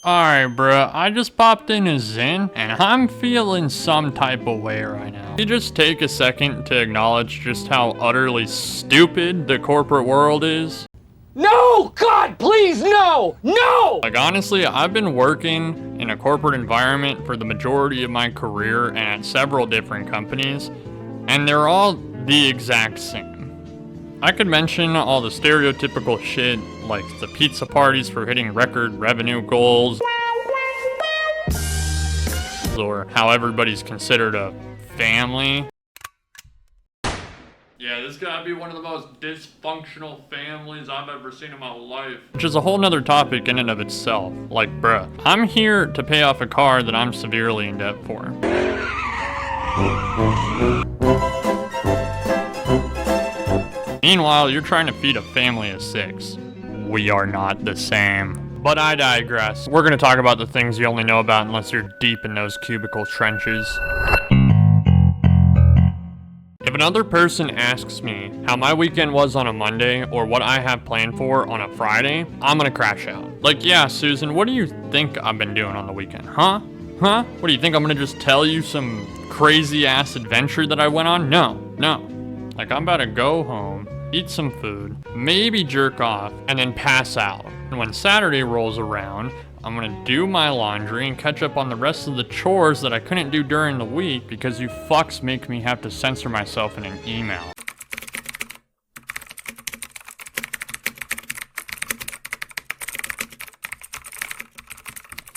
Alright, bruh, I just popped in a Zen, and I'm feeling some type of way right now. You just take a second to acknowledge just how utterly stupid the corporate world is. No! God, please, no! No! Like, honestly, I've been working in a corporate environment for the majority of my career and at several different companies, and they're all the exact same. I could mention all the stereotypical shit, like the pizza parties for hitting record revenue goals, or how everybody's considered a family. Yeah, this gotta be one of the most dysfunctional families I've ever seen in my life. Which is a whole nother topic in and of itself. Like, bruh, I'm here to pay off a car that I'm severely in debt for. Meanwhile, you're trying to feed a family of 6. We are not the same. But I digress. We're gonna talk about the things you only know about unless you're deep in those cubicle trenches. If another person asks me how my weekend was on a Monday or what I have planned for on a Friday, I'm gonna crash out. Like, yeah, Susan, what do you think I've been doing on the weekend, huh? Huh? What do you think, I'm gonna just tell you some crazy ass adventure that I went on? No. Like, I'm about to go home, eat some food, maybe jerk off, and then pass out. And when Saturday rolls around, I'm gonna do my laundry and catch up on the rest of the chores that I couldn't do during the week because you fucks make me have to censor myself in an email.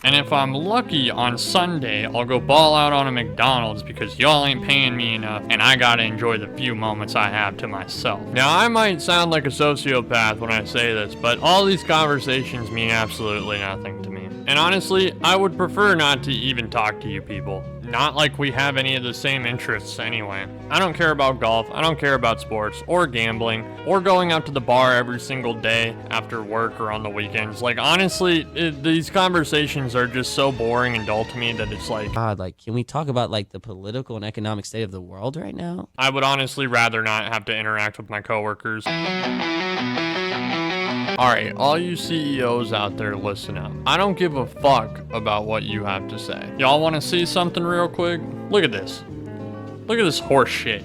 And if I'm lucky on Sunday, I'll go ball out on a McDonald's because y'all ain't paying me enough and I gotta enjoy the few moments I have to myself. Now, I might sound like a sociopath when I say this, but all these conversations mean absolutely nothing to me. And honestly, I would prefer not to even talk to you people. Not like we have any of the same interests anyway. I don't care about golf, I don't care about sports, or gambling, or going out to the bar every single day after work or on the weekends. Like, honestly, these conversations are just so boring and dull to me that it's like... God, like, can we talk about, like, the political and economic state of the world right now? I would honestly rather not have to interact with my coworkers. Alright, all you CEOs out there, listen up. I don't give a fuck about what you have to say. Y'all want to see something real quick? Look at this. Look at this horse shit.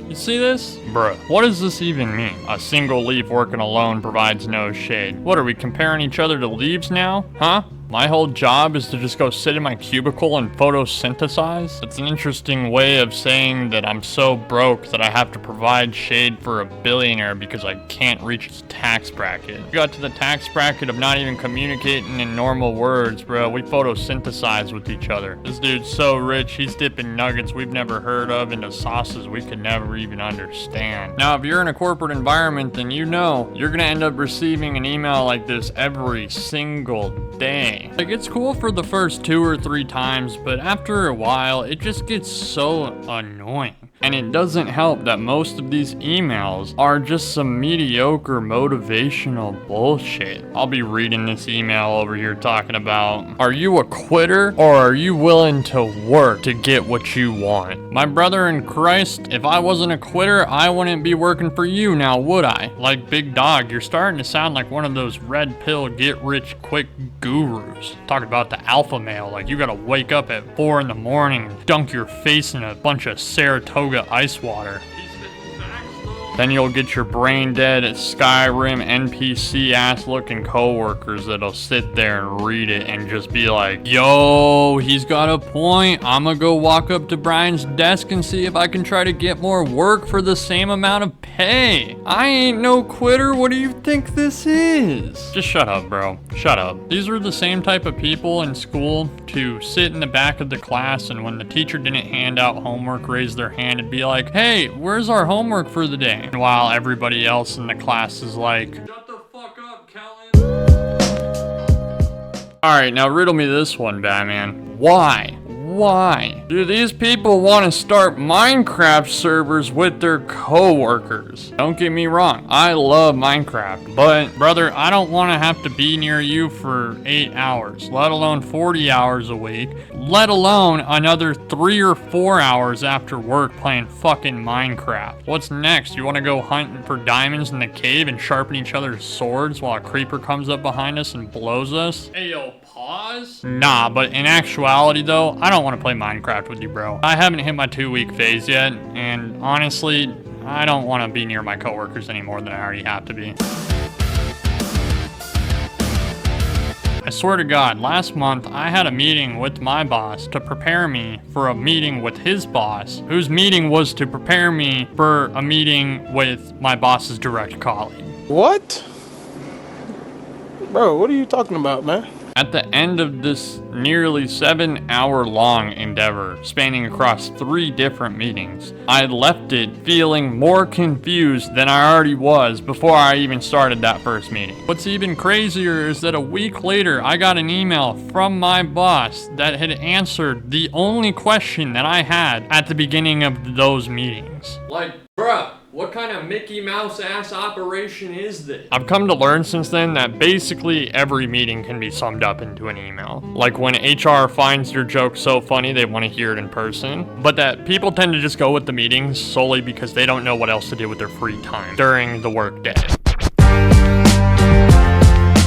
You see this? Bruh, what does this even mean? A single leaf working alone provides no shade. What, are we comparing each other to leaves now? Huh? My whole job is to just go sit in my cubicle and photosynthesize? It's an interesting way of saying that I'm so broke that I have to provide shade for a billionaire because I can't reach his tax bracket. We got to the tax bracket of not even communicating in normal words, bro. We photosynthesize with each other. This dude's so rich, he's dipping nuggets we've never heard of into sauces we could never even understand. Now, if you're in a corporate environment, then you know you're gonna end up receiving an email like this every single day. Like, it's cool for the first 2 or 3 times, but after a while, it just gets so annoying. And it doesn't help that most of these emails are just some mediocre motivational bullshit. I'll be reading this email over here talking about, are you a quitter or are you willing to work to get what you want? My brother in Christ, if I wasn't a quitter, I wouldn't be working for you now, would I? Like, big dog, you're starting to sound like one of those red pill get rich quick gurus. Talking about the alpha male, like you gotta wake up at 4 in the morning and dunk your face in a bunch of Saratoga ice water. Then you'll get your brain dead at Skyrim NPC ass looking coworkers that'll sit there and read it and just be like, yo, he's got a point. I'ma go walk up to Brian's desk and see if I can try to get more work for the same amount of pay. I ain't no quitter. What do you think this is? Just shut up, bro. Shut up. These were the same type of people in school to sit in the back of the class and when the teacher didn't hand out homework, raise their hand and be like, hey, where's our homework for the day? While everybody else in the class is like, shut the fuck up, Kellen. Alright, now riddle me this one, Batman. Why? Why do these people want to start Minecraft servers with their coworkers? Don't get me wrong, I love Minecraft, but brother, I don't want to have to be near you for 8 hours, let alone 40 hours a week, let alone another 3 or 4 hours after work playing fucking Minecraft. What's next? You want to go hunting for diamonds in the cave and sharpen each other's swords while a creeper comes up behind us and blows us? Hey yo, pause? Nah, but in actuality though, I don't want to play Minecraft with you, bro. I haven't hit my 2-week phase yet, and honestly, I don't want to be near my coworkers any more than I already have to be. I swear to God, last month I had a meeting with my boss to prepare me for a meeting with his boss, whose meeting was to prepare me for a meeting with my boss's direct colleague. What? Bro, what are you talking about, man? At the end of this nearly 7-hour-long endeavor, spanning across 3 different meetings, I left it feeling more confused than I already was before I even started that first meeting. What's even crazier is that a week later, I got an email from my boss that had answered the only question that I had at the beginning of those meetings. Like, bruh, what kind of Mickey Mouse ass operation is this? I've come to learn since then that basically every meeting can be summed up into an email. Like when HR finds your joke so funny they want to hear it in person, but that people tend to just go with the meetings solely because they don't know what else to do with their free time during the workday.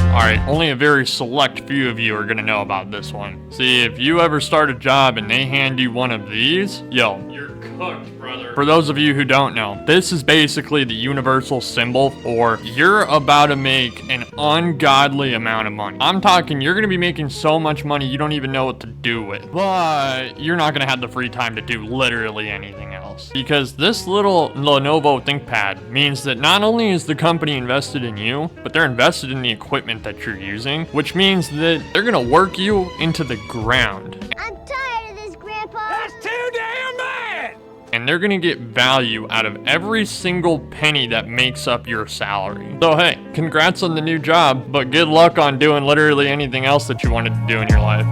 Alright, only a very select few of you are gonna know about this one. See, if you ever start a job and they hand you one of these, yo, you're cooked, brother. For those of you who don't know, this is basically the universal symbol for you're about to make an ungodly amount of money. I'm talking, you're gonna be making so much money you don't even know what to do with. But you're not gonna have the free time to do literally anything else. Because this little Lenovo ThinkPad means that not only is the company invested in you, but they're invested in the equipment that you're using, which means that they're gonna work you into the ground. I'm tired of this, Grandpa. That's too damn bad! And they're gonna get value out of every single penny that makes up your salary. So hey, congrats on the new job, but good luck on doing literally anything else that you wanted to do in your life.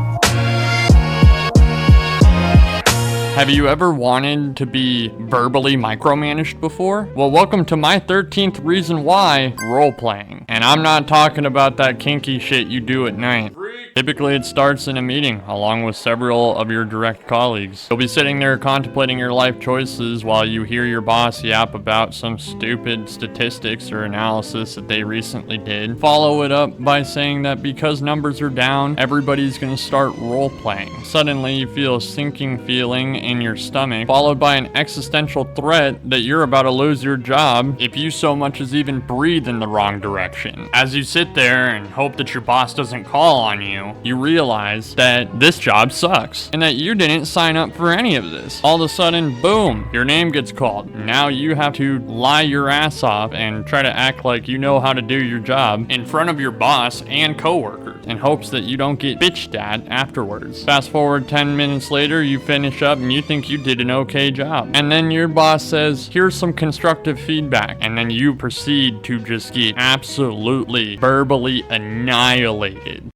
Have you ever wanted to be verbally micromanaged before? Well, welcome to my 13th reason why role-playing. And I'm not talking about that kinky shit you do at night. Typically, it starts in a meeting, along with several of your direct colleagues. You'll be sitting there contemplating your life choices while you hear your boss yap about some stupid statistics or analysis that they recently did. Follow it up by saying that because numbers are down, everybody's gonna start role-playing. Suddenly, you feel a sinking feeling in your stomach, followed by an existential threat that you're about to lose your job if you so much as even breathe in the wrong direction. As you sit there and hope that your boss doesn't call on you, you realize that this job sucks and that you didn't sign up for any of this. All of a sudden, boom, your name gets called. Now you have to lie your ass off and try to act like you know how to do your job in front of your boss and coworkers in hopes that you don't get bitched at afterwards. Fast forward 10 minutes later, you finish up and you think you did an okay job. And then your boss says, here's some constructive feedback. And then you proceed to just get absolutely verbally annihilated.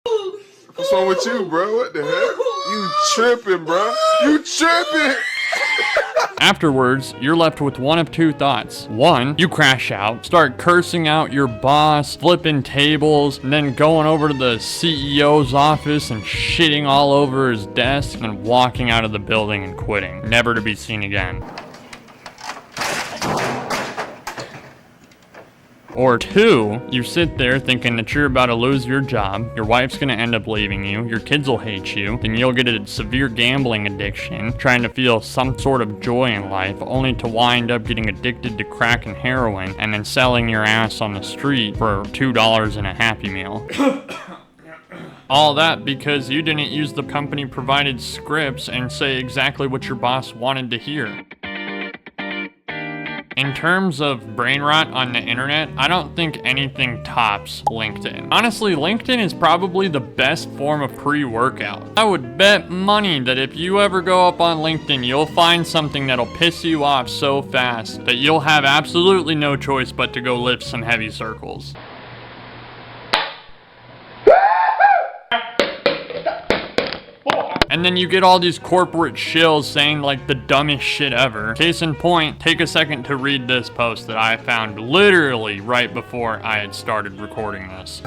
What's wrong with you, bro? What the heck? You tripping, bro? You tripping? Afterwards, you're left with one of 2 thoughts. One, you crash out, start cursing out your boss, flipping tables, and then going over to the CEO's office and shitting all over his desk, and walking out of the building and quitting, never to be seen again. Or 2, you sit there thinking that you're about to lose your job, your wife's gonna end up leaving you, your kids will hate you, then you'll get a severe gambling addiction, trying to feel some sort of joy in life, only to wind up getting addicted to crack and heroin, and then selling your ass on the street for $2 in a Happy Meal. All that because you didn't use the company provided scripts and say exactly what your boss wanted to hear. In terms of brain rot on the internet, I don't think anything tops LinkedIn. Honestly, LinkedIn is probably the best form of pre-workout. I would bet money that if you ever go up on LinkedIn, you'll find something that'll piss you off so fast that you'll have absolutely no choice but to go lift some heavy circles. And then you get all these corporate shills saying like the dumbest shit ever. Case in point, take a second to read this post that I found literally right before I had started recording this.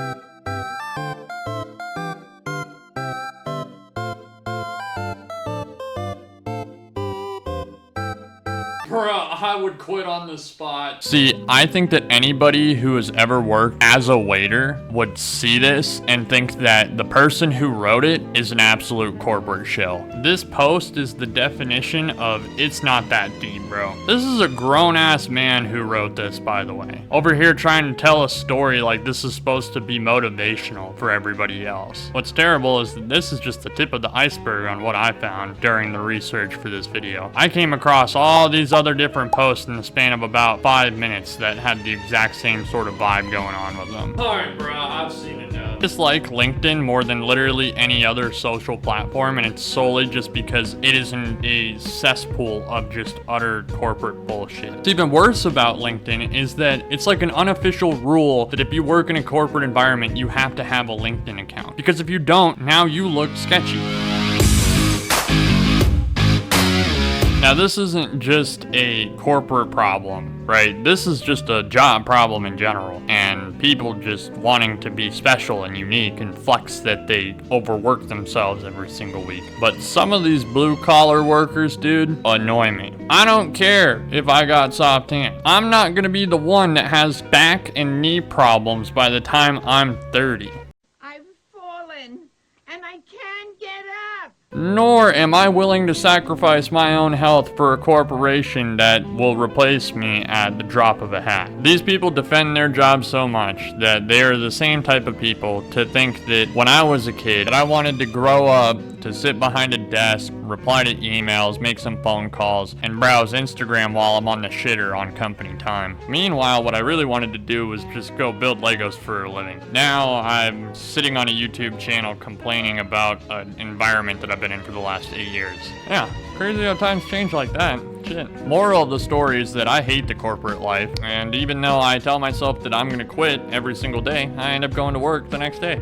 would quit on the spot. See, I think that anybody who has ever worked as a waiter would see this and think that the person who wrote it is an absolute corporate shill. This post is the definition of it's not that deep, bro. This is a grown-ass man who wrote this, by the way. Over here trying to tell a story like this is supposed to be motivational for everybody else. What's terrible is that this is just the tip of the iceberg on what I found during the research for this video. I came across all these other different posts in the span of about 5 minutes that had the exact same sort of vibe going on with them. Alright, bro, I've seen enough. Dislike LinkedIn more than literally any other social platform, and it's solely just because it isn't a cesspool of just utter corporate bullshit. What's even worse about LinkedIn is that it's like an unofficial rule that if you work in a corporate environment, you have to have a LinkedIn account. Because if you don't, now you look sketchy. Now, this isn't just a corporate problem, right? This is just a job problem in general, and people just wanting to be special and unique and flex that they overwork themselves every single week. But some of these blue-collar workers, dude, annoy me. I don't care if I got soft hands. I'm not gonna be the one that has back and knee problems by the time I'm 30. I've fallen, and I can't get up. Nor am I willing to sacrifice my own health for a corporation that will replace me at the drop of a hat. These people defend their job so much that they are the same type of people to think that when I was a kid, that I wanted to grow up to sit behind a desk, reply to emails, make some phone calls, and browse Instagram while I'm on the shitter on company time. Meanwhile, what I really wanted to do was just go build Legos for a living. Now I'm sitting on a YouTube channel complaining about an environment that I've been in for the last 8 years. Yeah, crazy how times change like that. Shit. Moral of the story is that I hate the corporate life, and even though I tell myself that I'm gonna quit every single day, I end up going to work the next day.